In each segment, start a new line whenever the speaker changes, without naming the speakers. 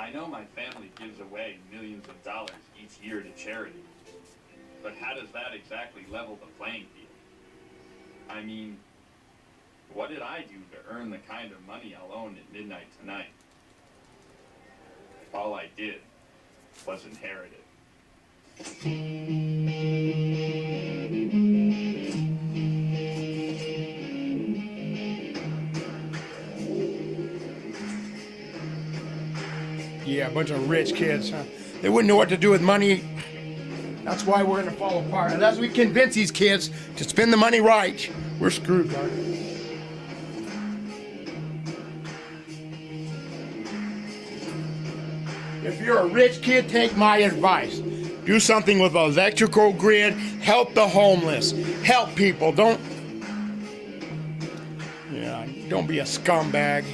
I know my family gives away millions of dollars each year to charity, but how does that exactly level the playing field? I mean, what did I do to earn the kind of money I'll own at midnight tonight? All I did was inherit it.
Yeah, a bunch of rich kids, huh? They wouldn't know what to do with money. That's why we're gonna fall apart. Unless we convince these kids to spend the money right, we're screwed, Clark. If you're a rich kid, take my advice. Do something with the electrical grid. Help the homeless. Help people. Don't be a scumbag.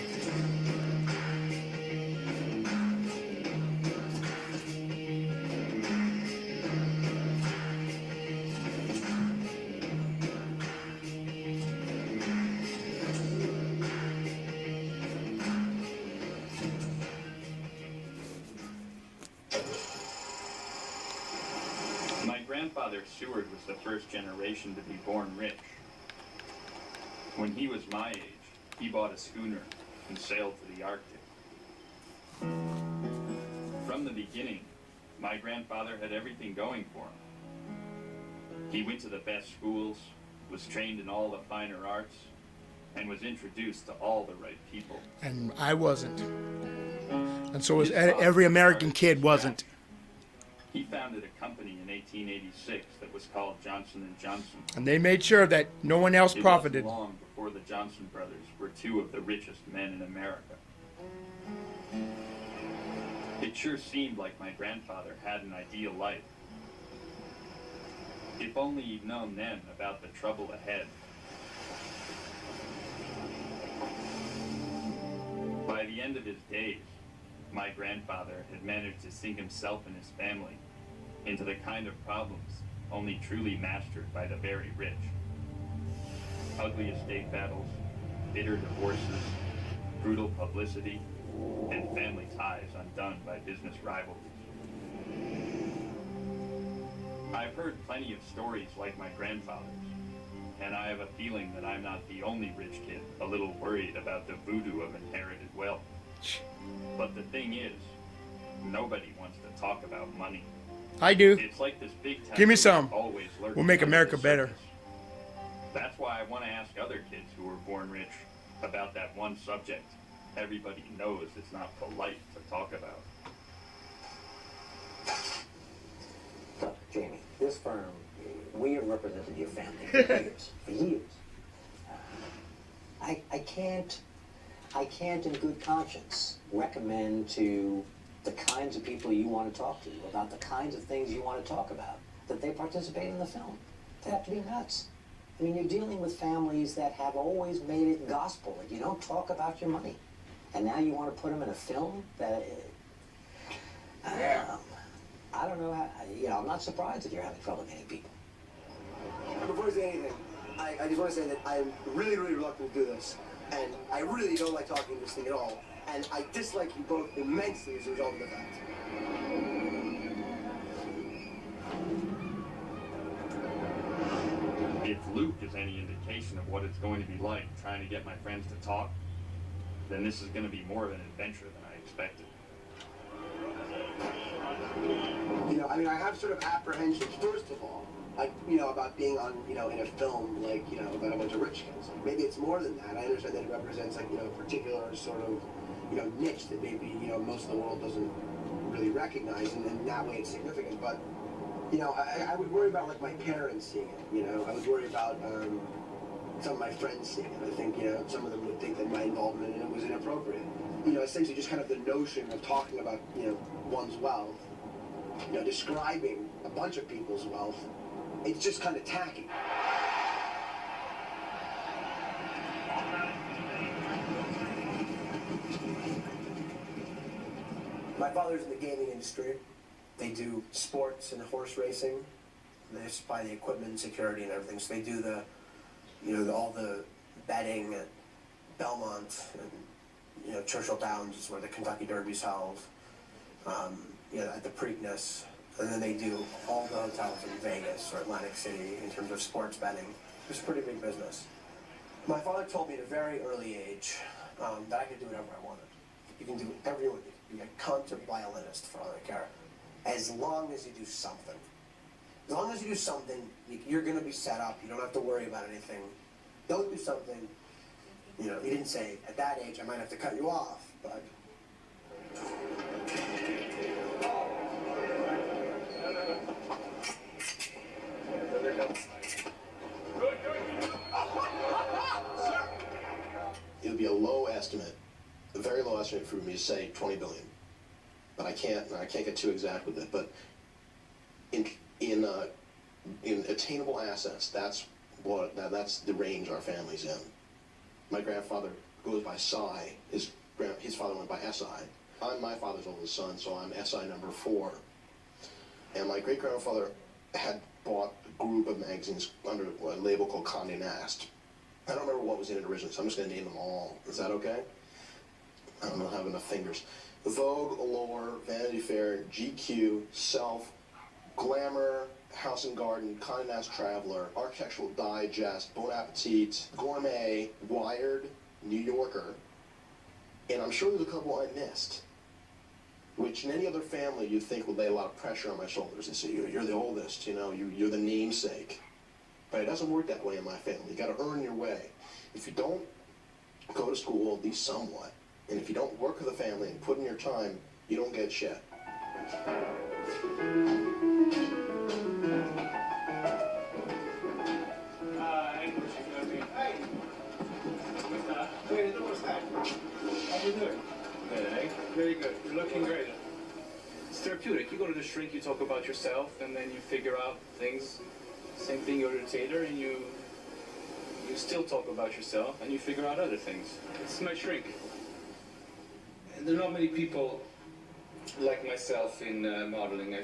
My grandfather Seward was the first generation to be born rich. When he was my age, he bought a schooner and sailed to the Arctic. From the beginning, my grandfather had everything going for him. He went to the best schools, was trained in all the finer arts, and was introduced to all the right people.
And I wasn't. And so was
His father
every American
started
kid
from
wasn't.
scratch. He founded a company in 1886 that was called Johnson & Johnson.
And they made sure that no one else
It
profited.
wasn't long before the Johnson brothers were two of the richest men in America. It sure seemed like my grandfather had an ideal life. If only he'd known then about the trouble ahead. By the end of his days, my grandfather had managed to sink himself and his family into the kind of problems only truly mastered by the very rich. Ugly estate battles, bitter divorces, brutal publicity, and family ties undone by business rivalries. I've heard plenty of stories like my grandfather's, and I have a feeling that I'm not the only rich kid a little worried about the voodoo of inherited wealth. But the thing is, nobody wants to talk about money.
I do.
It's like this big
Give me
taboo
some.
always lurking
We'll make
under
America
the
better.
surface. That's why I want to ask other kids who were born rich about that one subject everybody knows it's not polite to talk about.
Look, Jamie, this firm, we have represented your family for years. For years. I can't in good conscience recommend to the kinds of people you want to talk to about the kinds of things you want to talk about that they participate in the film. They have to be nuts. I mean, you're dealing with families that have always made it gospel that you don't talk about your money. And now you want to put them in a film that... I don't know how, I'm not surprised that you're having trouble getting people.
Before I say anything, I just want to say that I'm really, really reluctant to do this. And I really don't like talking this thing at all. And I dislike you both immensely as a result of the fact.
If Luke is any indication of what it's going to be like trying to get my friends to talk, then this is going to be more of an adventure than I expected.
I have sort of apprehensions, first of all, about being on, in a film, about a bunch of rich kids. Maybe it's more than that. I understand that it represents, a particular sort of, niche that maybe, most of the world doesn't really recognize, and in that way it's significant. But, I would worry about, my parents seeing it, I would worry about, some of my friends seeing it. I think, some of them would think that my involvement in it was inappropriate. Essentially just kind of the notion of talking about, one's wealth, describing a bunch of people's wealth, it's just kind of tacky. My father's in the gaming industry. They do sports and horse racing. They supply the equipment and security and everything. So they do all the betting at Belmont and, Churchill Downs is where the Kentucky Derby's held. at the Preakness, and then they do all the hotels in Vegas or Atlantic City in terms of sports betting. It's a pretty big business. My father told me at a very early age that I could do whatever I wanted. You can do whatever you want. You can be a cunt or violinist for all I care, as long as you do something. As long as you do something, you're going to be set up. You don't have to worry about anything. Don't do something. He didn't say, at that age, I might have to cut you off, but...
It would be a low estimate, a very low estimate for me to say 20 billion. But I can't get too exact with it. But in attainable assets, that's the range our family's in. My grandfather goes by SI. His father went by SI. I'm my father's oldest son, so I'm SI number 4. And my great grandfather had bought a group of magazines under a label called Condé Nast. I don't remember what was in it originally, so I'm just going to name them all. Is that okay? I don't have enough fingers. Vogue, Allure, Vanity Fair, GQ, Self, Glamour, House and Garden, Condé Nast Traveler, Architectural Digest, Bon Appetit, Gourmet, Wired, New Yorker, and I'm sure there's a couple I missed, which in any other family you'd think would lay a lot of pressure on my shoulders and say, you're the oldest, you're the namesake. But it doesn't work that way in my family. You got to earn your way. If you don't go to school, at least somewhat, and if you don't work with the family and put in your time, you don't get shit.
How you doing? Good, eh? Very good. You're looking great. It's therapeutic. You go to the shrink, you talk about yourself, and then you figure out things. Same thing, you're a tailor, and you still talk about yourself, and you figure out other things. It's my shrink. And there are not many people like myself in modeling.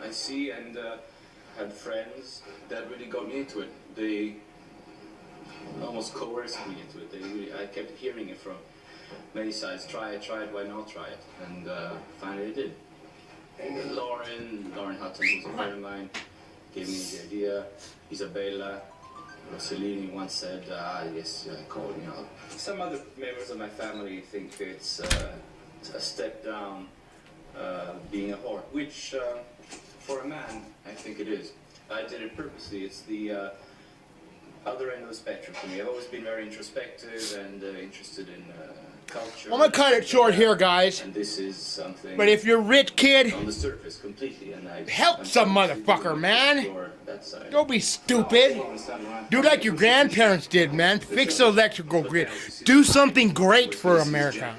I see and had friends that really got me into it. They almost coerced me into it. I kept hearing it from many sides. Try it, why not try it? And finally I did. And Lauren Hutton, who's a friend of mine, gave me the idea. Isabella Rossellini once said, yes, call me up. Some other members of my family think it's a step down being a whore, which for a man, I think it is. I did it purposely. It's the other end of the spectrum for me. I've always been very introspective and interested in culture.
I'm gonna cut it short here, guys.
And this is something.
But if you're a rich kid,
on the surface completely, and
help some motherfucker, man.
That side.
Don't be stupid. Do like your grandparents did, man. Fix the electrical grid. Do something great for America.